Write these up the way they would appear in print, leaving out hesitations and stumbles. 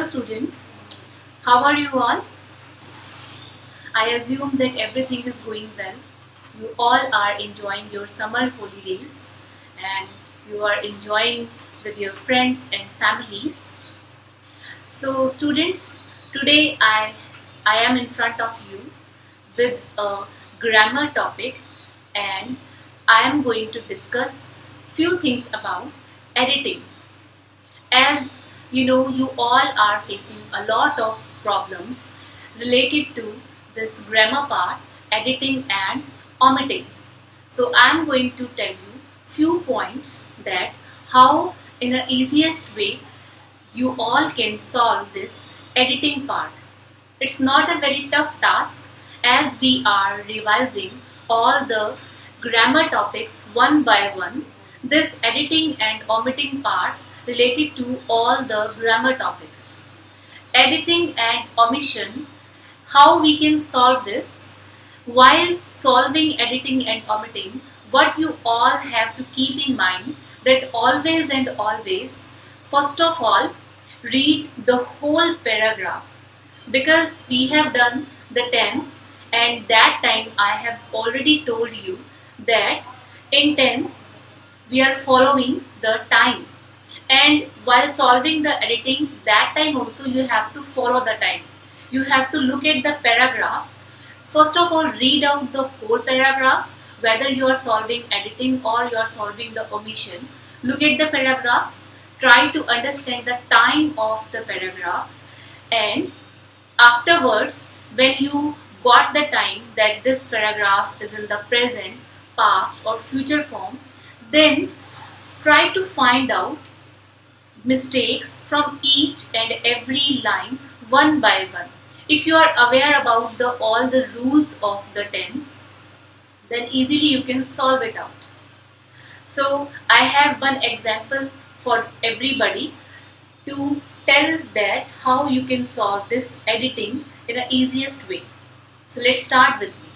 Hello students, how are you all? I assume that everything is going well. You all are enjoying your summer holidays and you are enjoying with your friends and families. So students, today I am in front of you with a grammar topic and I am going to discuss few things about editing. As you know, you all are facing a lot of problems related to this grammar part, editing and omitting. So I am going to tell you few points that how in the easiest way you all can solve this editing part. It's not a very tough task as we are revising all the grammar topics one by one. This editing and omitting parts related to all the grammar topics. Editing and omission, how we can solve this? While solving editing and omitting, what you all have to keep in mind that always and always, first of all, read the whole paragraph because we have done the tense and that time I have already told you that in tense we are following the time, and while solving the editing that time also you have to follow the time. You have to look at the paragraph. First of all, read out the whole paragraph, whether you are solving editing or you are solving the omission. Look at the paragraph, try to understand the time of the paragraph, and afterwards when you got the time that this paragraph is in the present, past or future form, then try to find out mistakes from each and every line one by one. If you are aware about all the rules of the tense, then easily you can solve it out. So I have one example for everybody to tell that how you can solve this editing in the easiest way. So let's start with me.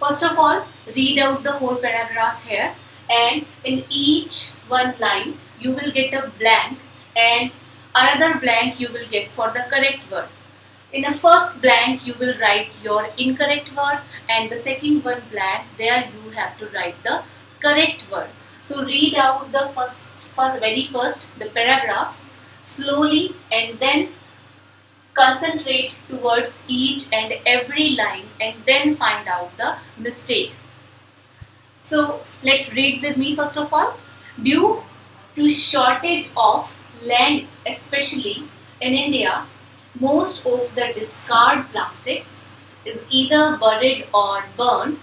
First of all, read out the whole paragraph here, and in each one line you will get a blank and another blank you will get for the correct word. In the first blank you will write your incorrect word, and the second one blank, there you have to write the correct word. So read out the very first the paragraph slowly and then concentrate towards each and every line and then find out the mistake. So let's read with me first of all. Due to shortage of land, especially in India, most of the discard plastics is either buried or burned.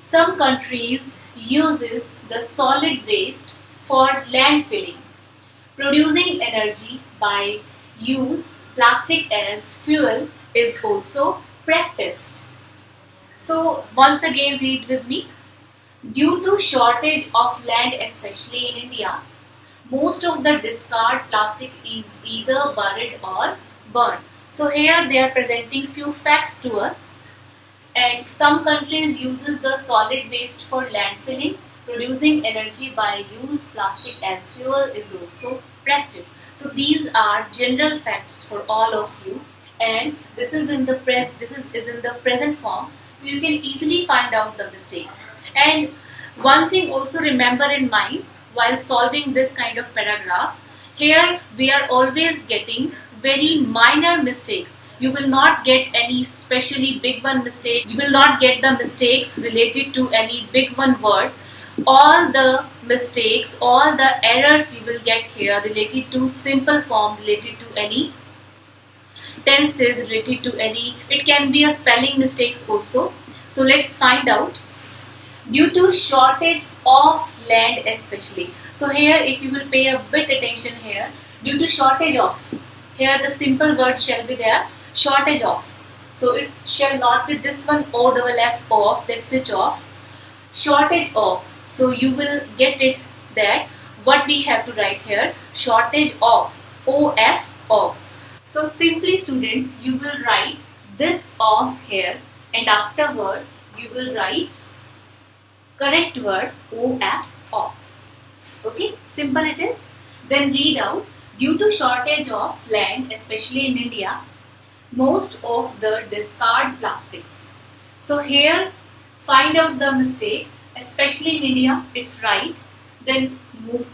Some countries uses the solid waste for landfilling. Producing energy by use plastic as fuel is also practiced. So once again read with me. Due to shortage of land, especially in India, most of the discard plastic is either buried or burned. So here they are presenting few facts to us. And some countries uses the solid waste for landfilling. Producing energy by use plastic as fuel is also practiced. So these are general facts for all of you, and this is in the present form. So you can easily find out the mistake. And one thing also remember in mind while solving this kind of paragraph, here we are always getting very minor mistakes. You will not get any specially big one mistake. You will not get the mistakes related to any big one word. All the mistakes, all the errors you will get here related to simple form, related to any tenses, related to any, it can be a spelling mistakes also. So let's find out. Due to shortage of land especially. So here if you will pay a bit attention here, due to shortage of, here the simple word shall be there, shortage of. So it shall not be this one OFF off, that switch off, shortage of. So you will get it that what we have to write here, shortage of, OF off. So simply students, you will write this off here and afterward you will write correct word OF off. Okay, simple it is. Then read out. Due to shortage of land, especially in India, most of the discard plastics. So here, find out the mistake, especially in India, it's right. Then move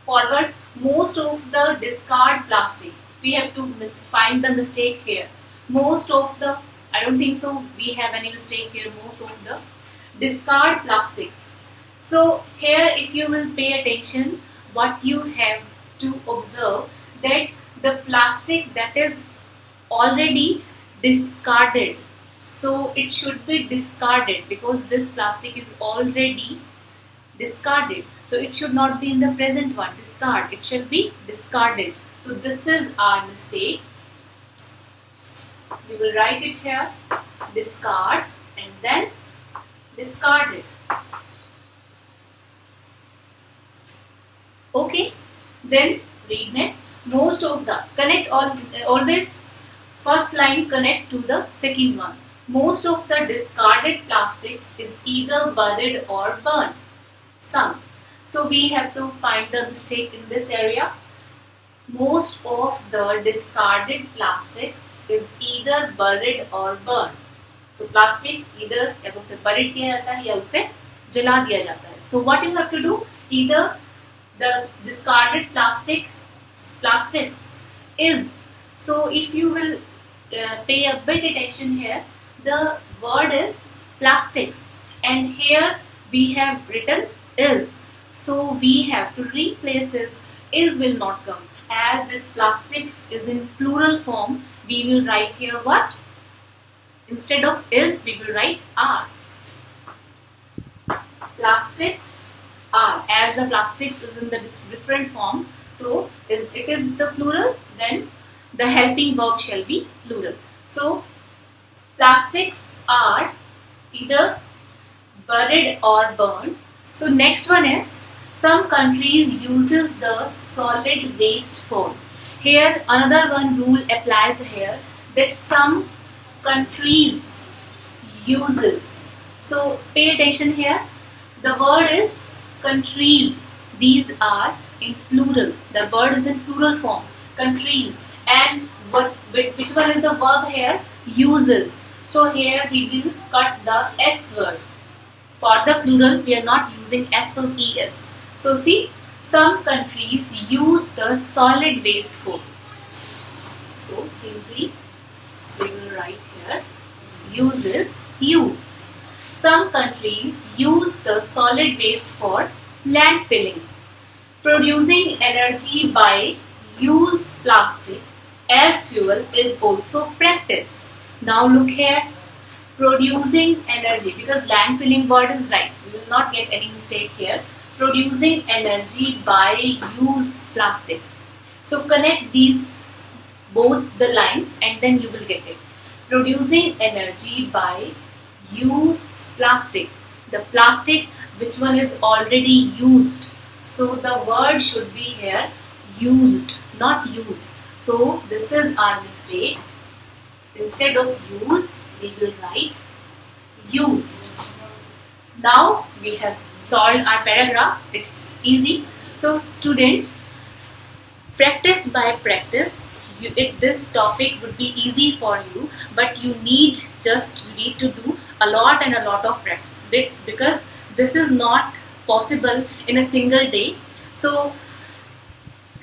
forward. Most of the discard plastic, we have to find the mistake here. Most of the, I don't think so we have any mistake here, most of the discard plastics. So here if you will pay attention, what you have to observe, that the plastic that is already discarded, so it should be discarded because this plastic is already discarded, so it should not be in the present one, discard, it should be discarded. So this is our mistake. You will write it here, discard and then discarded. Okay, then read next. Most of the, connect always first line connect to the second one. Most of the discarded plastics is either buried or burned. Some. So we have to find the mistake in this area. Most of the discarded plastics is either buried or burned. So plastic either या तो उसे buried किया जाता है या उसे जला दिया जाता है. So what you have to do, either the discarded plastics is, so if you will pay a bit attention here, the word is plastics and here we have written is, so we have to replace is will not come, as this plastics is in plural form. We will write here what, instead of is we will write are. Plastics are, as the plastics is in the different form, so it is the plural, then the helping verb shall be plural. So plastics are either buried or burned. So next one is, some countries uses the solid waste form. Here another one rule applies here, that some countries uses. So pay attention here, the word is countries, these are in plural, the word is in plural form, countries, and which one is the verb here, uses. So here we will cut the S word. For the plural we are not using S or ES. So see, some countries use the solid waste form. So simply we will write here, uses, use. Some countries use the solid waste for landfilling. Producing energy by use plastic as fuel is also practiced. Now look here, producing energy, because landfilling word is right, we will not get any mistake here. Producing energy by use plastic. So connect these both the lines and then you will get it. Producing energy by use plastic. The plastic which one is already used. So the word should be here used, not use. So this is our mistake. Instead of use, we will write used. Now we have solved our paragraph. It's easy. So students, practice by practice. This topic would be easy for you, but you need to do a lot and a lot of practice bits, because this is not possible in a single day. So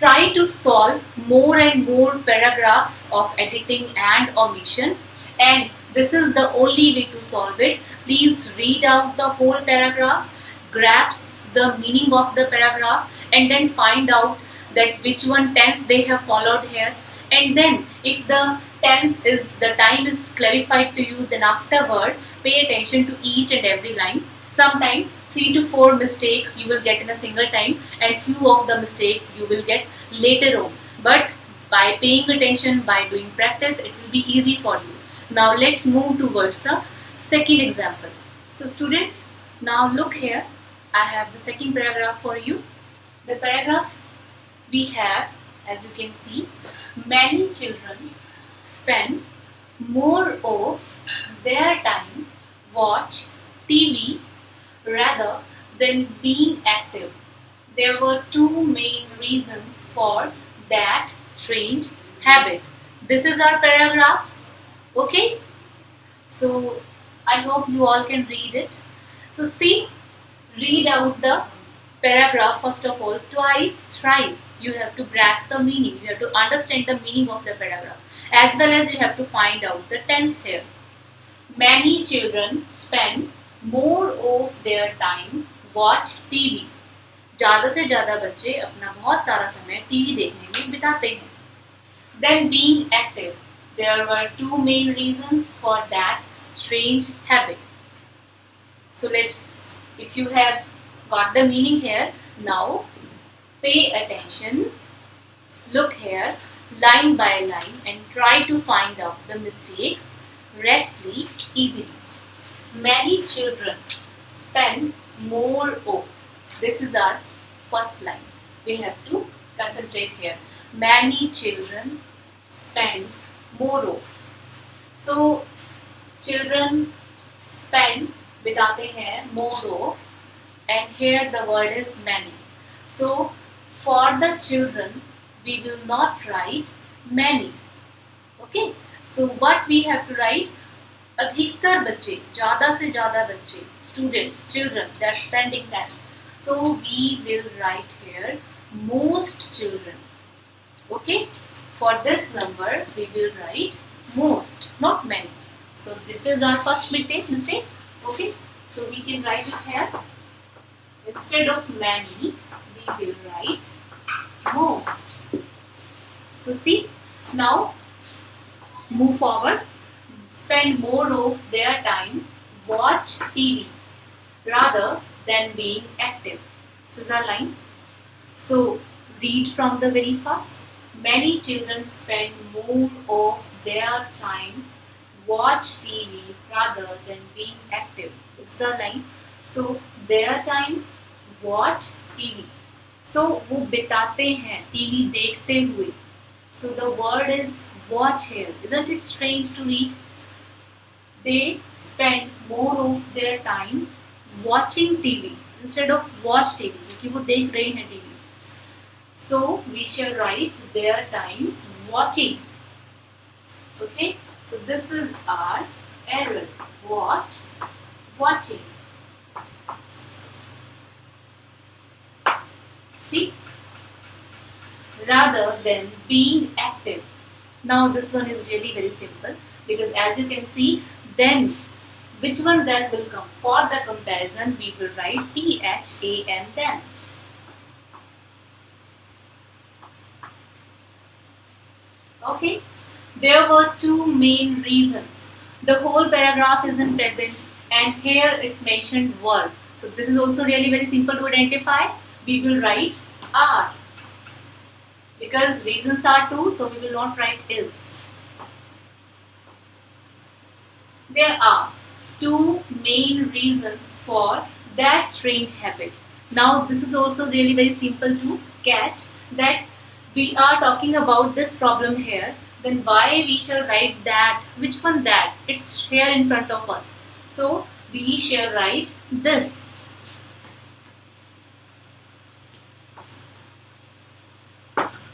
try to solve more and more paragraph of editing and omission, and this is the only way to solve it. Please read out the whole paragraph, grasp the meaning of the paragraph, and then find out that which one tense they have followed here. And then if the tense is, the time is clarified to you, then afterward pay attention to each and every line. Sometimes 3 to 4 mistakes you will get in a single time, and few of the mistake you will get later on. But by paying attention, by doing practice, it will be easy for you. Now let's move towards the second example. So students, now look here. I have the second paragraph for you. The paragraph we have, as you can see, many children spend more of their time watch TV rather than being active. There were two main reasons for that strange habit. This is our paragraph. Okay, so I hope you all can read it. So see, read out the paragraph first of all, twice, thrice. You have to grasp the meaning. You have to understand the meaning of the paragraph, as well as you have to find out the tense here. Many children spend more of their time watch TV. ज़्यादा से ज़्यादा बच्चे अपना बहुत सारा समय TV देखने में बिताते हैं. Then being active. There were two main reasons for that strange habit. So if you have got the meaning here, now pay attention, look here line by line and try to find out the mistakes restly, easily. Many children spend more of. This is our first line. We have to concentrate here. Many children spend more of. So children spend बिताते हैं more of, and here the word is many. So for the children we will not write many. Okay. So what we have to write? अधिकतर बच्चे, ज़्यादा से ज़्यादा बच्चे, students, children, they are spending time. So we will write here most children. Okay. For this number we will write most, not many. So this is our first mistake. Okay. So we can write it here. Instead of many, we will write most. So see, now move forward. Spend more of their time watch TV rather than being active. This is our line. So read from the very first. Many children spend more of their time watch TV rather than being active. This is our line. So their time watch TV. So वो बिताते हैं TV देखते हुए. So the word is watch here. Isn't it strange to read? They spend more of their time watching TV instead of watch TV, क्योंकि वो देख रहे हैं TV. So we shall write their time watching. Okay. So this is our error. Watching. See? Rather than being active. Now this one is really very simple, because as you can see, then which one that will come? For the comparison we will write THAN then. Okay. There were two main reasons. The whole paragraph is in present and here it's mentioned verb. So this is also really very simple to identify. We will write are. Because reasons are two, so we will not write is. There are two main reasons for that strange habit. Now this is also really very simple to catch, that we are talking about this problem here. Then why we shall write that? Which one that? It's here in front of us. So we shall write this.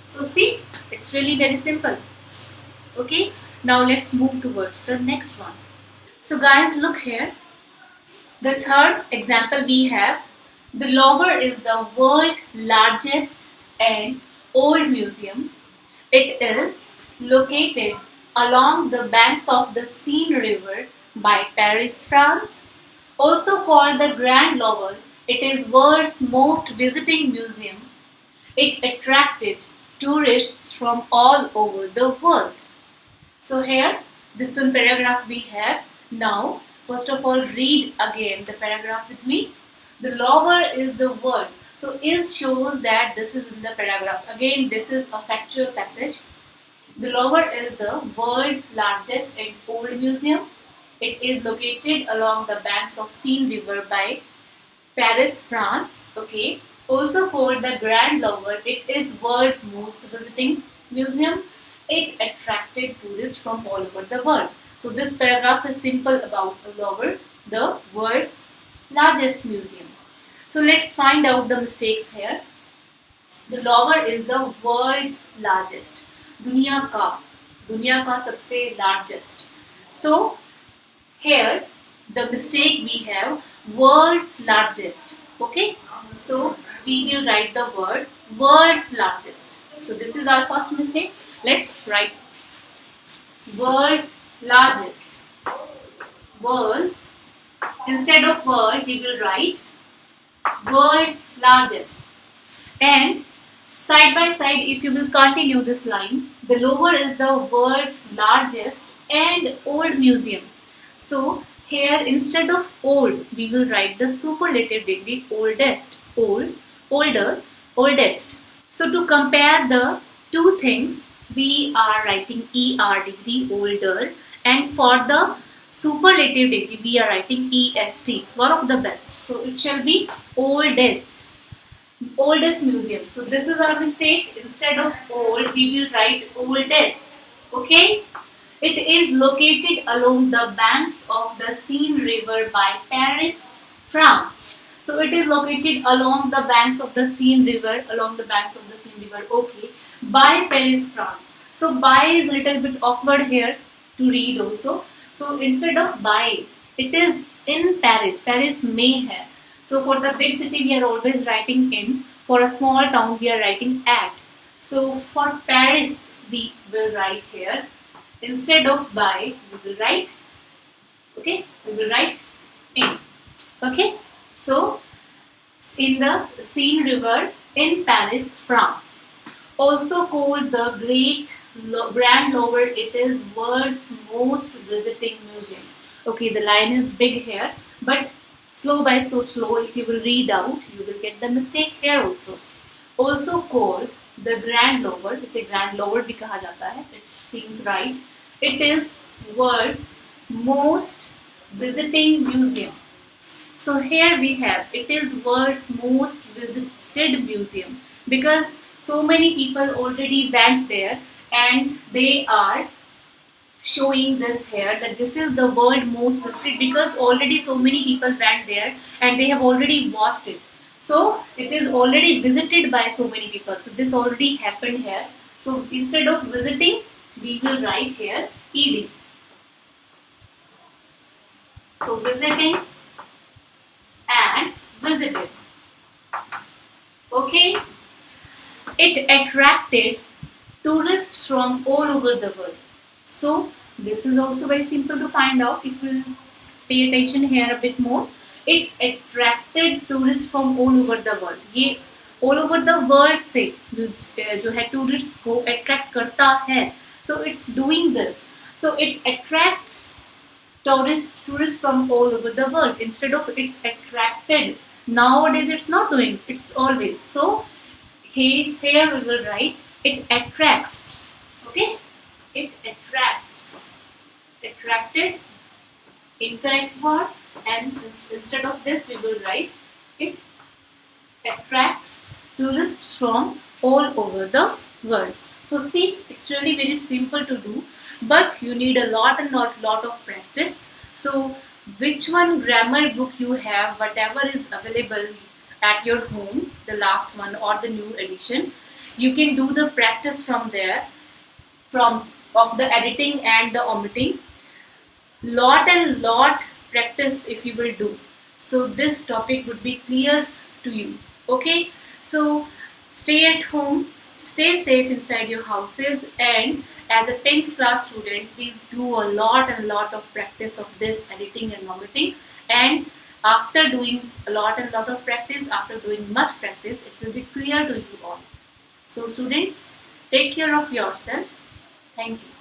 So see, it's really very simple. Okay, now let's move towards the next one. So guys, look here. The third example we have, the Louvre is the world's largest and old museum. It is located along the banks of the Seine River by Paris, France. Also called the Grand Louvre, it is world's most visiting museum. It attracted tourists from all over the world. So here, this one paragraph we have. Now, first of all, read again the paragraph with me. The Louvre is the word. So is shows that this is in the paragraph. Again, this is a factual passage. The Louvre is the world's largest and old museum. It is located along the banks of Seine River by Paris, France. Okay. Also called the Grand Louvre, it is world's most visiting museum. It attracted tourists from all over the world. So this paragraph is simple about the Louvre, the world's largest museum. So let's find out the mistakes here. The lower is the world largest. दुनिया का सबसे largest. So here the mistake we have world's largest. Okay, so we will write the word world's largest. So this is our first mistake. Let's write world's largest. World's, instead of world we will write world's largest. And side by side, if you will continue this line, the lower is the world's largest and old museum. So here instead of old, we will write the superlative degree oldest. Older, oldest. So to compare the two things, we are writing ER degree older, and for the superlative degree we are writing EST, one of the best. So it shall be oldest museum. So this is our mistake. Instead of old, we will write oldest. Okay. It is located along the banks of the Seine River by Paris, France. So it is located along the banks of the Seine River. Okay. By Paris, France. So by is a little bit awkward here to read also. So instead of by, it is in Paris. Paris में है. So for the big city we are always writing in. For a small town we are writing at. So for Paris we will write here. Instead of by we will write. Okay, we will write in. Okay. So in the Seine River in Paris, France. Also called the Grand Louvre, it is world's most visiting museum. Okay, the line is big here, but slow by so slow, if you will read out, you will get the mistake here also. Also called the Grand Louvre, इसे Grand Louvre भी कहा जाता है, it seems right. It is world's most visiting museum. So here we have, it is world's most visited museum, because so many people already went there and they are showing this here that this is the world most visited, because already so many people went there and they have already watched it. So it is already visited by so many people. So this already happened here. So instead of visiting, we will write here ED. So visiting and visited. Okay. It attracted tourists from all over the world. So this is also very simple to find out if you pay attention here a bit more. It attracted tourists from all over the world. ये all over the world से जो है tourists को attract करता है. So it's doing this. So it attracts tourists from all over the world. Instead of it's attracted. Nowadays it's not doing. It's always. So here we will write it attracts. Okay? It attracts. Attracted. Incorrect word. And instead of this we will write it attracts tourists from all over the world. So see, it's really very simple to do, but you need a lot of practice. So which one grammar book you have, whatever is available at your home, the last one or the new edition, you can do the practice from there, of the editing and the omitting. Lot practice if you will do, so this topic would be clear to you. Okay, so stay at home, stay safe inside your houses, and as a 10th class student, please do a lot of practice of this editing and omitting. And after doing a lot of practice, after doing much practice, it will be clear to you all. So students, take care of yourself. Thank you.